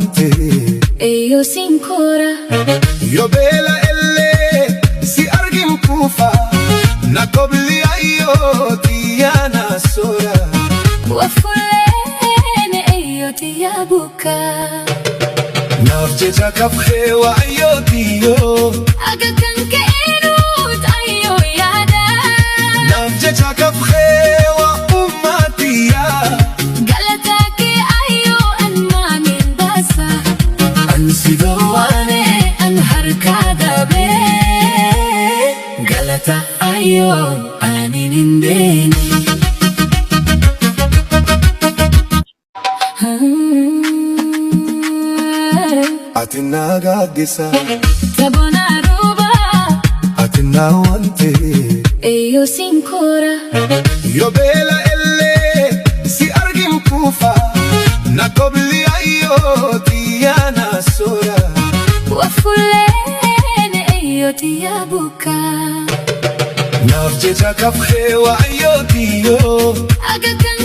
aguante e io si ancora. Io bella elle si argim kufa na kobli ayo tiana sora وفلان ايو تيابوكا nafje chakafhe wa ayo tiyo aga kan kainut ayo yada nafje chakafhe wa ummatiya galataki ayo anma min basa ansidawane an harkada be galata ayo anin indeni atina gadisa tabona ruba atina wante e io si ancora. Io bella elle si argim kufa na kobli ayo tiana sora وفلان ايو تيابوكا nafje chakafhe wa ayo tiyo aga kan